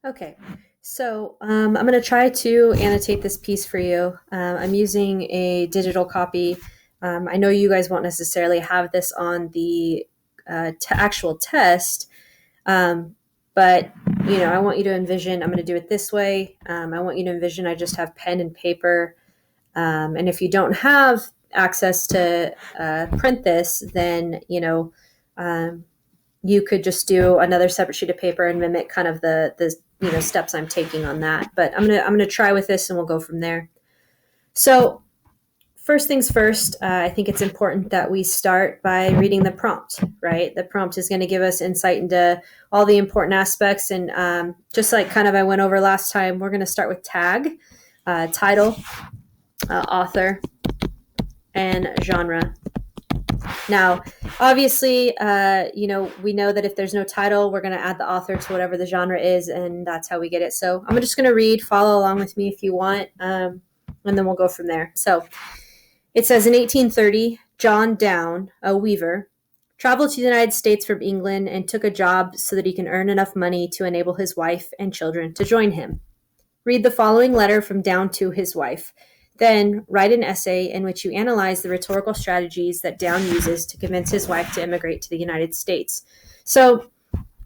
Okay, so I'm going to try to annotate this piece for you. I'm using a digital copy. I know you guys won't necessarily have this on the actual test, um, but I want you to envision. I'm going to do it this way. I want you to envision I just have pen and paper, and if you don't have access to print this, then Um, you could just do another separate sheet of paper and mimic kind of the steps I'm taking on that. But I'm gonna try with this, and we'll go from there. So first things first, I think it's important that we start by reading the prompt. Right, the prompt is going to give us insight into all the important aspects, and just like kind of I went over last time, we're going to start with tag, title, author, and genre. Now, obviously, we know that if there's no title, we're going to add the author to whatever the genre is, and that's how we get it. So I'm just going to read, follow along with me if you want, and then we'll go from there. So it says in 1830, John Downe, a weaver, traveled to the United States from England and took a job so that he can earn enough money to enable his wife and children to join him. Read the following letter from Downe to his wife. Then write an essay in which you analyze the rhetorical strategies that Downe uses to convince his wife to immigrate to the United States. So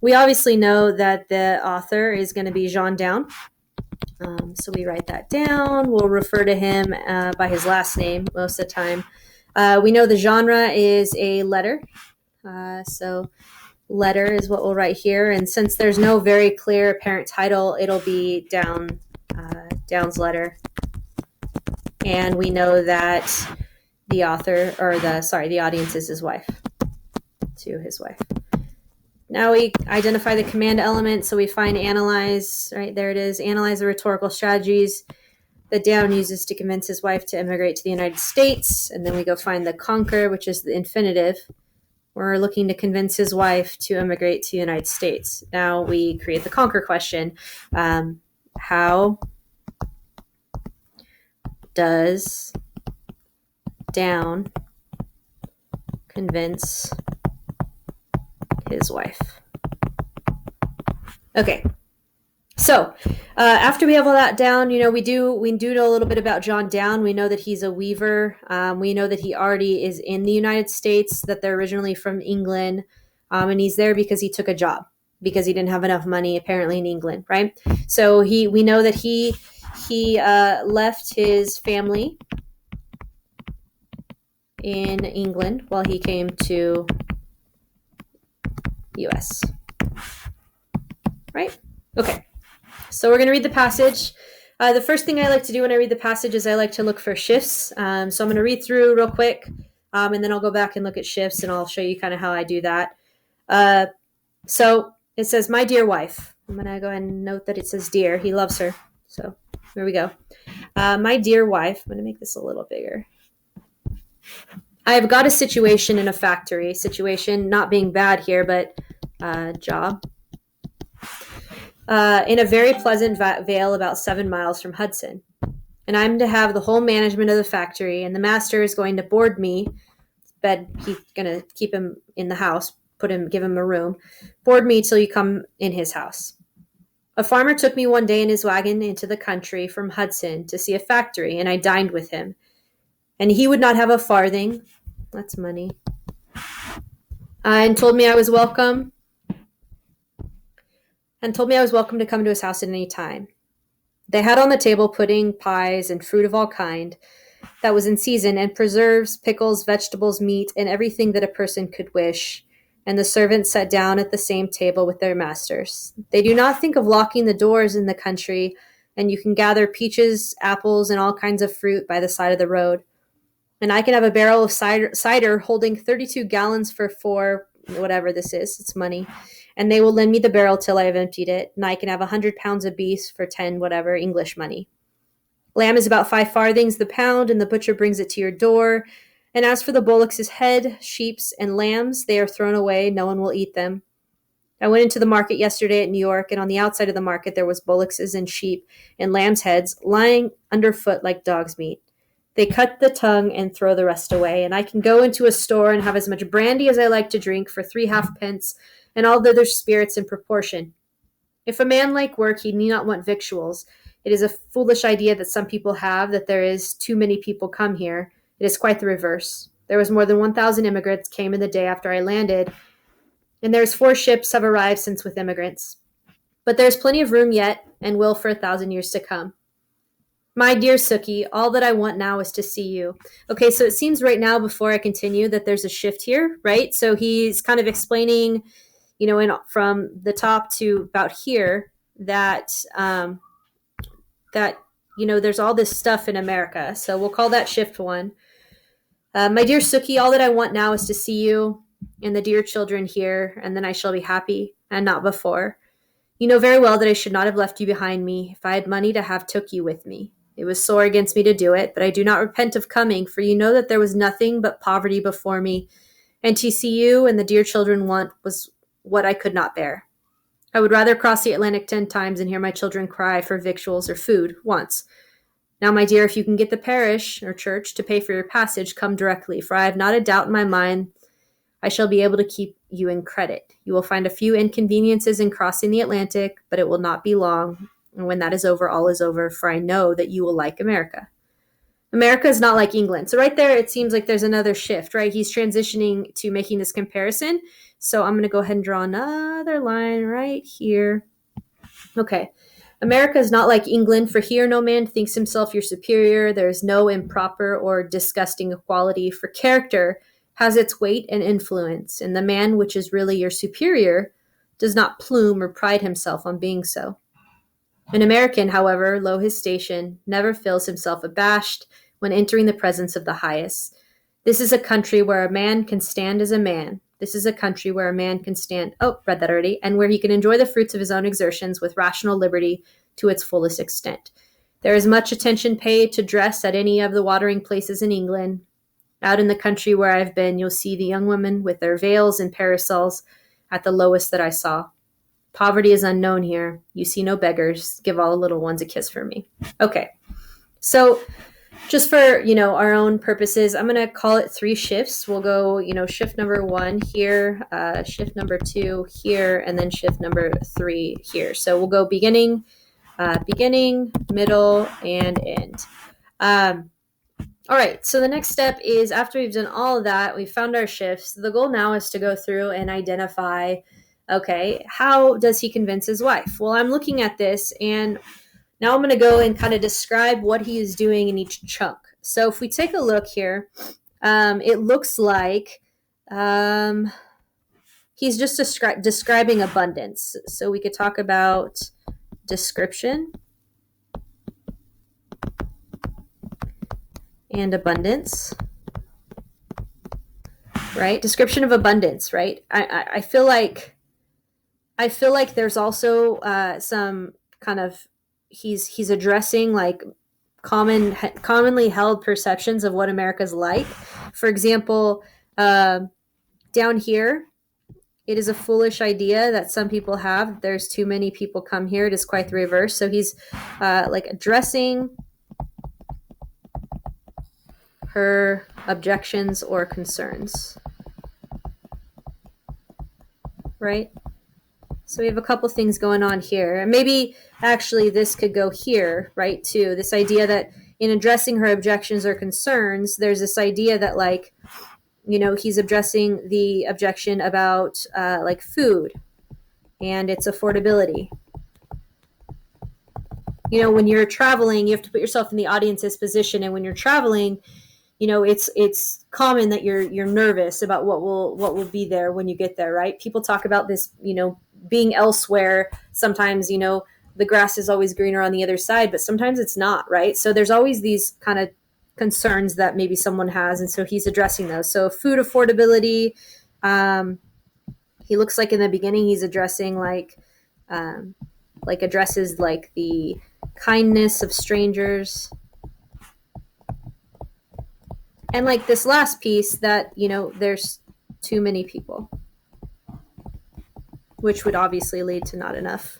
we obviously know that the author is going to be John Downe. So we write that down. We'll refer to him by his last name most of the time. We know the genre is a letter. So letter is what we'll write here. And since there's no very clear apparent title, it'll be Downe's letter. And we know that the audience is his wife, to his wife. Now we identify the command element, so we find analyze, right, there it is, analyze the rhetorical strategies that Downe uses to convince his wife to immigrate to the United States, and then we go find the conquer, which is the infinitive. We're looking to convince his wife to immigrate to the United States. Now we create the conquer question. How does Downe convince his wife? Okay, so after we have all that down, we do know a little bit about John Downe. We know that he's a weaver. We know that he already is in the United States, that they're originally from England, and he's there because he took a job because he didn't have enough money apparently in England, right? So we know that he left his family in England while he came to US. Right? Okay. So we're going to read the passage. The first thing I like to do when I read the passage is I like to look for shifts. So I'm going to read through real quick, and then I'll go back and look at shifts, and I'll show you kind of how I do that. So it says, my dear wife. I'm going to go ahead and note that it says dear. He loves her. So here we go. My dear wife. I'm going to make this a little bigger. I have got a situation in a factory. Situation not being bad here, but job. In a very pleasant vale about 7 miles from Hudson. And I'm to have the whole management of the factory, and the master is going to board me. He's going to keep him in the house, give him a room, board me till you come in his house. A farmer took me one day in his wagon into the country from Hudson to see a factory, and I dined with him. And he would not have a farthing. That's money. And told me I was welcome. And told me I was welcome to come to his house at any time. They had on the table pudding, pies, and fruit of all kind that was in season, and preserves, pickles, vegetables, meat, and everything that a person could wish. And the servants sat down at the same table with their masters. They do not think of locking the doors in the country, and you can gather peaches, apples, and all kinds of fruit by the side of the road. And I can have a barrel of cider holding 32 gallons for 4, whatever this is, it's money. And they will lend me the barrel till I have emptied it, and I can have 100 pounds of beef for 10, whatever, English money. Lamb is about 5 farthings the pound, and the butcher brings it to your door. And as for the bullocks' head, sheep's, and lambs, they are thrown away, no one will eat them. I went into the market yesterday at New York, and on the outside of the market there was bullocks and sheep and lambs' heads lying underfoot like dog's meat. They cut the tongue and throw the rest away, and I can go into a store and have as much brandy as I like to drink for 3 halfpence, and all the other spirits in proportion. If a man like work, he need not want victuals. It is a foolish idea that some people have that there is too many people come here. It is quite the reverse. There was more than 1,000 immigrants came in the day after I landed, and there's 4 ships have arrived since with immigrants. But there's plenty of room yet, and will for 1,000 years to come. My dear Suki, all that I want now is to see you. Okay, so it seems right now, before I continue, that there's a shift here, right? So he's kind of explaining, from the top to about here that there's all this stuff in America. So we'll call that shift 1. My dear Suki, all that I want now is to see you and the dear children here, and then I shall be happy, and not before. You know very well that I should not have left you behind me. If I had money to have took you with me. It was sore against me to do it, but I do not repent of coming, for you know that there was nothing but poverty before me, and to see you and the dear children want was what I could not bear. I would rather cross the Atlantic 10 times and hear my children cry for victuals or food once. Now, my dear, if you can get the parish or church to pay for your passage, come directly, for I have not a doubt in my mind I shall be able to keep you in credit. You will find a few inconveniences in crossing the Atlantic, but it will not be long. And when that is over, all is over, for I know that you will like America. America is not like England. So right there, it seems like there's another shift, right? He's transitioning to making this comparison. So I'm going to go ahead and draw another line right here. Okay. America is not like England, for here no man thinks himself your superior. There is no improper or disgusting equality, for character has its weight and influence, and the man which is really your superior does not plume or pride himself on being so. An American, however low his station, never feels himself abashed when entering the presence of the highest. This is a country where a man can stand as a man. This is a country where a man can stand, read that already, and where he can enjoy the fruits of his own exertions with rational liberty to its fullest extent. There is much attention paid to dress at any of the watering places in England. Out in the country where I've been, you'll see the young women with their veils and parasols at the lowest that I saw. Poverty is unknown here. You see no beggars. Give all the little ones a kiss for me. Okay. So just for, our own purposes, I'm going to call it 3 shifts. We'll go, shift number 1 here, shift number 2 here, and then shift number 3 here. So we'll go beginning, middle, and end. All right, so the next step is, after we've done all of that, we've found our shifts. The goal now is to go through and identify, okay, how does he convince his wife? Well, I'm looking at this, and now I'm going to go and kind of describe what he is doing in each chunk. So if we take a look here, it looks like he's just describing abundance. So we could talk about description and abundance, right? Description of abundance, right? I feel like there's also some kind of he's addressing like commonly held perceptions of what America's like. For example, down here, it is a foolish idea that some people have. There's too many people come here. It is quite the reverse. So he's addressing her objections or concerns, right? So we have a couple things going on here. And maybe actually this could go here, right, too. This idea that in addressing her objections or concerns, there's this idea that, he's addressing the objection about, food and its affordability. When you're traveling, you have to put yourself in the audience's position. And when you're traveling, it's common that you're nervous about what will be there when you get there, right? People talk about this, being elsewhere. Sometimes, the grass is always greener on the other side, but sometimes it's not, right? So there's always these kind of concerns that maybe someone has, and so he's addressing those. So food affordability, he looks like in the beginning he's addressing addresses like the kindness of strangers. And this last piece that, there's too many people, which would obviously lead to not enough,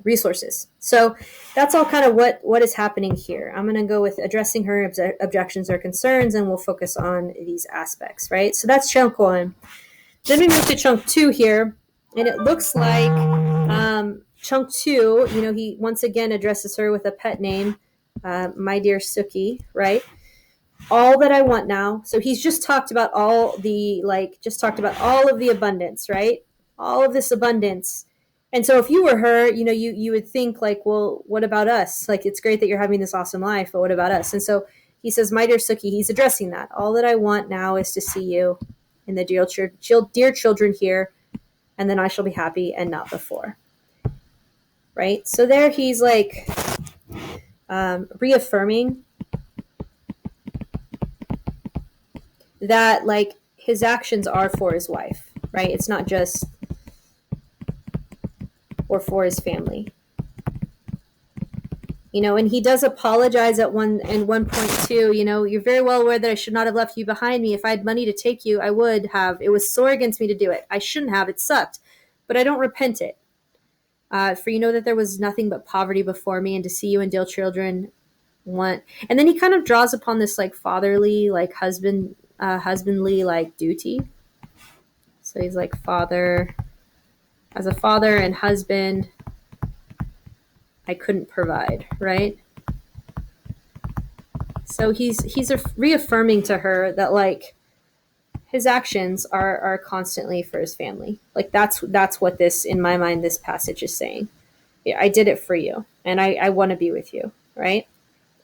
resources. So that's all kind of what is happening here. I'm going to go with addressing her objections or concerns, and we'll focus on these aspects, right? So that's chunk 1. Then we move to chunk 2 here. And it looks like chunk 2, he once again addresses her with a pet name, my dear Suki, right? All that I want now. So he's just talked about all of the abundance, right? All of this abundance. And so if you were her, you would think like, well, what about us? Like, it's great that you're having this awesome life, but what about us? And so he says, my dear Suki, he's addressing that. All that I want now is to see you and the dear children here, and then I shall be happy and not before. Right? So there he's like reaffirming that like his actions are for his wife, right? It's not just or for his family. And he does apologize at one point too. You're very well aware that I should not have left you behind me. If I had money to take you, I would have. It was sore against me to do it. I shouldn't have. It sucked. But I don't repent it. For you know that there was nothing but poverty before me, and to see you and dear children want. And then he kind of draws upon this like fatherly, like husbandly like duty. So he's like, as a father and husband, I couldn't provide, right? So he's reaffirming to her that like his actions are constantly for his family. Like that's what this, in my mind, this passage is saying. Yeah, I did it for you, and I want to be with you, right?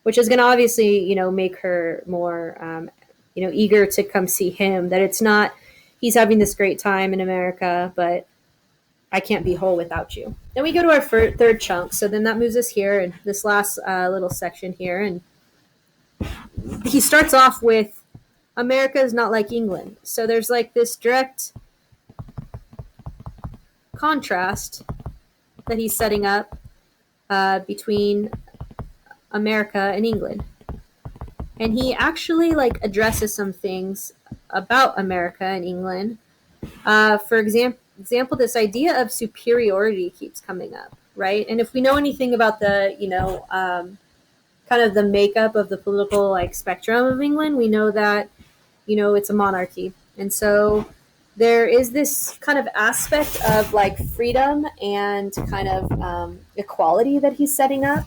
Which is going to obviously, make her more, eager to come see him. That it's not he's having this great time in America, but I can't be whole without you. Then we go to our third chunk. So then that moves us here in this last little section here. And he starts off with America is not like England. So there's like this direct contrast that he's setting up between America and England. And he actually like addresses some things about America and England. For example, this idea of superiority keeps coming up, right? And if we know anything about the, kind of the makeup of the political like spectrum of England, we know that, it's a monarchy. And so there is this kind of aspect of like freedom and kind of equality that he's setting up.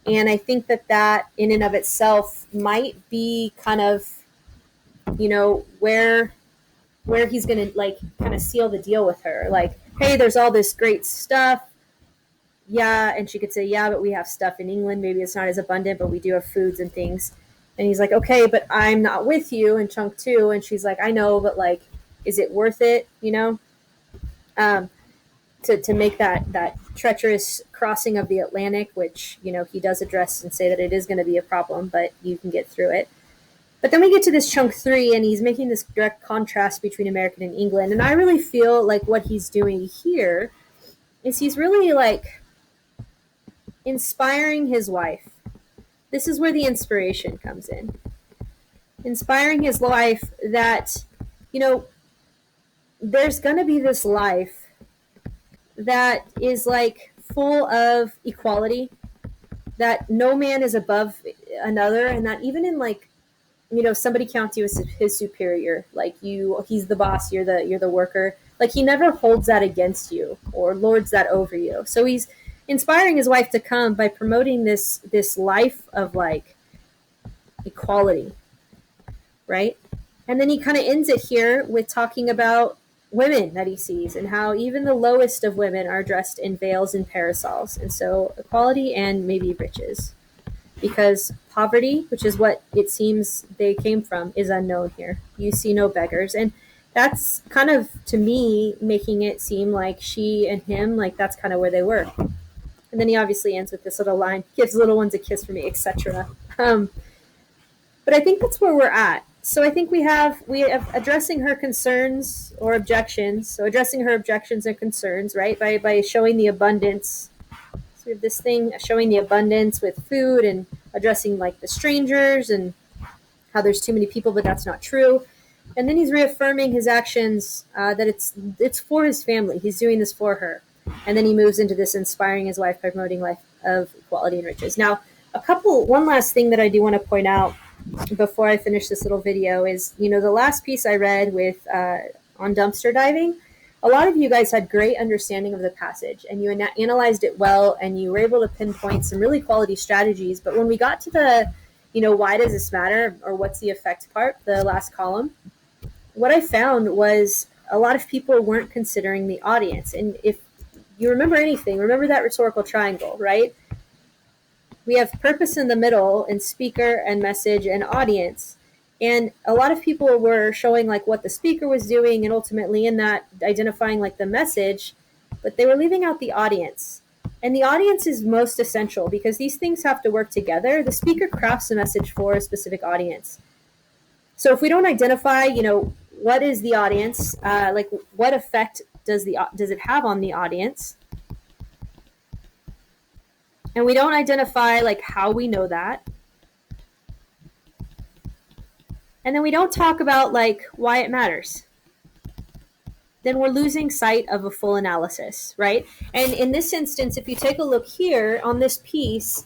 And I think that in and of itself might be kind of, where he's going to like kind of seal the deal with her. Like, hey, there's all this great stuff. Yeah. And she could say, yeah, but we have stuff in England. Maybe it's not as abundant, but we do have foods and things. And he's like, okay, but I'm not with you in chunk 2. And she's like, I know, but like, is it worth it? To make that treacherous crossing of the Atlantic, which, he does address and say that it is going to be a problem, but you can get through it. But then we get to this chunk 3, and he's making this direct contrast between America and England. And I really feel like what he's doing here is he's really like inspiring his wife. This is where the inspiration comes in. Inspiring his wife that, there's going to be this life that is like full of equality, that no man is above another, and that even in like, somebody counts you as his superior, like he's the boss, you're the worker. Like he never holds that against you or lords that over you. So he's inspiring his wife to come by promoting this life of like equality, right? And then he kind of ends it here with talking about women that he sees and how even the lowest of women are dressed in veils and parasols. And so equality and maybe riches, because poverty, which is what it seems they came from, is unknown here. You see no beggars. And that's kind of, to me, making it seem like she and him, like that's kind of where they were. And then he obviously ends with this little line, gives little ones a kiss for me, etc. But I think that's where we're at. So I think we have addressing her concerns or objections. So addressing her objections and concerns, right, by showing the abundance. So we have this thing showing the abundance with food and addressing like the strangers and how there's too many people, but that's not true. And then he's reaffirming his actions, that it's for his family. He's doing this for her. And then he moves into this inspiring his wife by promoting life of equality and riches. Now, one last thing that I do want to point out before I finish this little video is, the last piece I read with on dumpster diving, a lot of you guys had great understanding of the passage and you analyzed it well and you were able to pinpoint some really quality strategies. But when we got to the, why does this matter, or what's the effect part, the last column, what I found was a lot of people weren't considering the audience. And if you remember anything, remember that rhetorical triangle, right? We have purpose in the middle, and speaker and message and audience. And a lot of people were showing like what the speaker was doing and ultimately in that identifying like the message, but they were leaving out the audience. And the audience is most essential because these things have to work together. The speaker crafts a message for a specific audience. So if we don't identify, what is the audience, like what effect does it have on the audience, and we don't identify like how we know that, and then we don't talk about like why it matters, then we're losing sight of a full analysis, right? And in this instance, if you take a look here on this piece,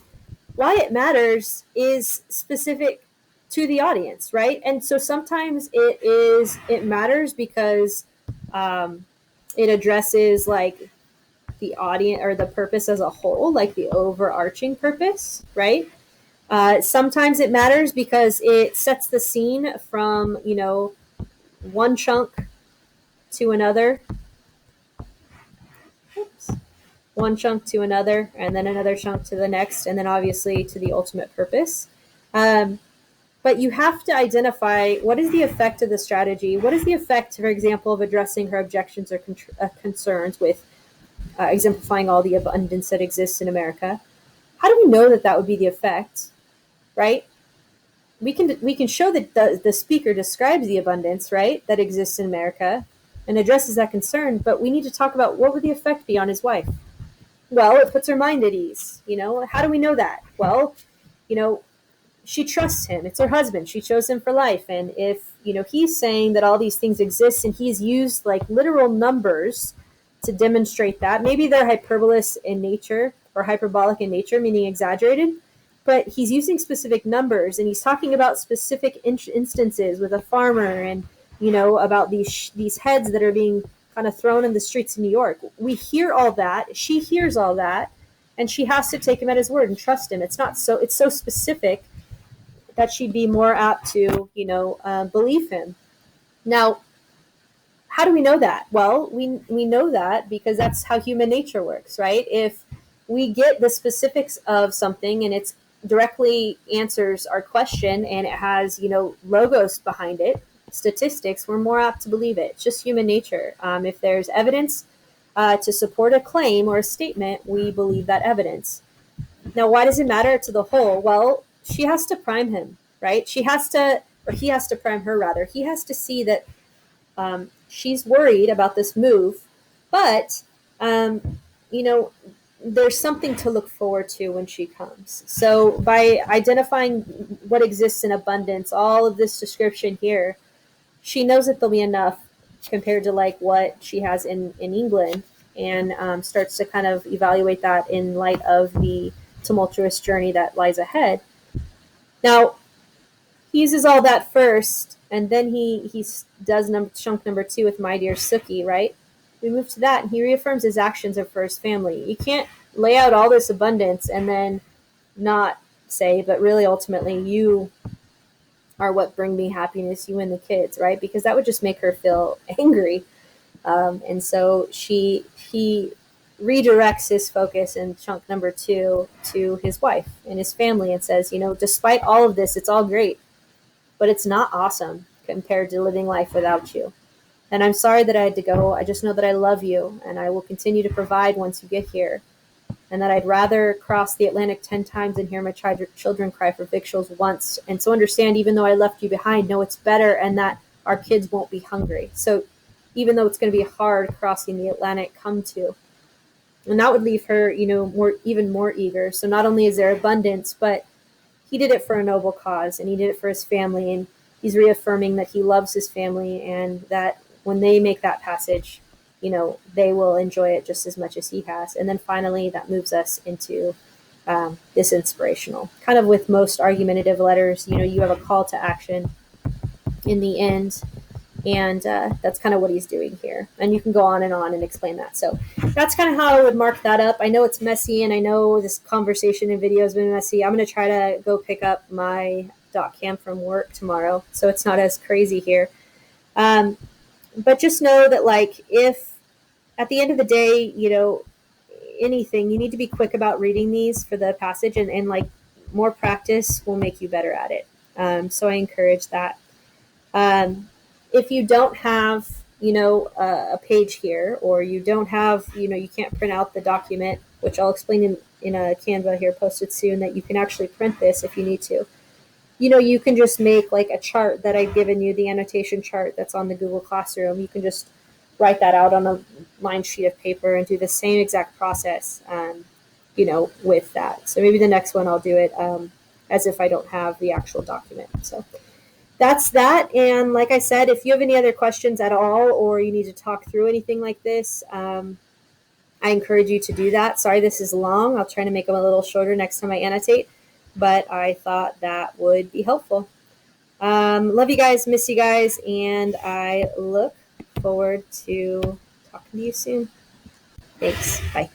why it matters is specific to the audience, right? And so sometimes it matters because it addresses like the audience or the purpose as a whole, like the overarching purpose, right? Sometimes it matters because it sets the scene from, one chunk to another. Oops. One chunk to another, and then another chunk to the next, and then obviously to the ultimate purpose. But you have to identify what is the effect of the strategy. What is the effect, for example, of addressing her objections or concerns with exemplifying all the abundance that exists in America? How do we know that that would be the effect, right? We can show that the speaker describes the abundance, right, that exists in America and addresses that concern, but we need to talk about what would the effect be on his wife. Well, it puts her mind at ease. How do we know that? Well, she trusts him. It's her husband. She chose him for life. And if, he's saying that all these things exist and he's used like literal numbers to demonstrate that, maybe they're hyperbolous in nature or hyperbolic in nature, meaning exaggerated, but he's using specific numbers and he's talking about specific instances with a farmer and, about these heads that are being kind of thrown in the streets of New York. We hear all that. She hears all that, and she has to take him at his word and trust him. It's so specific that she'd be more apt to, believe him. Now, how do we know that? Well, we know that because that's how human nature works, right? If we get the specifics of something and it's directly answers our question and it has, logos behind it, statistics, we're more apt to believe it. It's just human nature. If there's evidence to support a claim or a statement, we believe that evidence. Now, why does it matter to the whole? Well, she has to prime him, right? He has to prime her, rather. He has to see that she's worried about this move, but, there's something to look forward to when she comes. So by identifying what exists in abundance, all of this description here, she knows that there'll be enough compared to like what she has in England, and starts to kind of evaluate that in light of the tumultuous journey that lies ahead. Now, he uses all that first, and then he does chunk number 2 with My Dear Sookie, right? We move to that, and he reaffirms his actions for his family. You can't lay out all this abundance and then not say, but really ultimately you are what bring me happiness, you and the kids, right? Because that would just make her feel angry. And so he redirects his focus in chunk number 2 to his wife and his family and says, despite all of this, it's all great, but it's not awesome compared to living life without you. And I'm sorry that I had to go. I just know that I love you and I will continue to provide once you get here. And that I'd rather cross the Atlantic 10 times than hear my children cry for victuals once. And so understand, even though I left you behind, know it's better and that our kids won't be hungry. So even though it's going to be hard crossing the Atlantic, come to. And that would leave her, even more eager. So not only is there abundance, but he did it for a noble cause and he did it for his family. And he's reaffirming that he loves his family and that when they make that passage, they will enjoy it just as much as he has. And then finally, that moves us into this inspirational. Kind of with most argumentative letters, you have a call to action in the end. And that's kind of what he's doing here. And you can go on and explain that. So that's kind of how I would mark that up. I know it's messy, and I know this conversation and video has been messy. I'm going to try to go pick up my doc cam from work tomorrow, so it's not as crazy here. But just know that, like, if at the end of the day, anything, you need to be quick about reading these for the passage, and like, more practice will make you better at it. So I encourage that. If you don't have, a page here, or you don't have, you can't print out the document, which I'll explain in a Canva here posted soon, that you can actually print this if you need to. You can just make like a chart that I've given you, the annotation chart that's on the Google Classroom. You can just write that out on a lined sheet of paper and do the same exact process, with that. So maybe the next one I'll do it as if I don't have the actual document. So that's that. And like I said, if you have any other questions at all, or you need to talk through anything like this, I encourage you to do that. Sorry, this is long. I'll try to make them a little shorter next time I annotate, but I thought that would be helpful. Love you guys, miss you guys, and I look forward to talking to you soon. Thanks. Bye.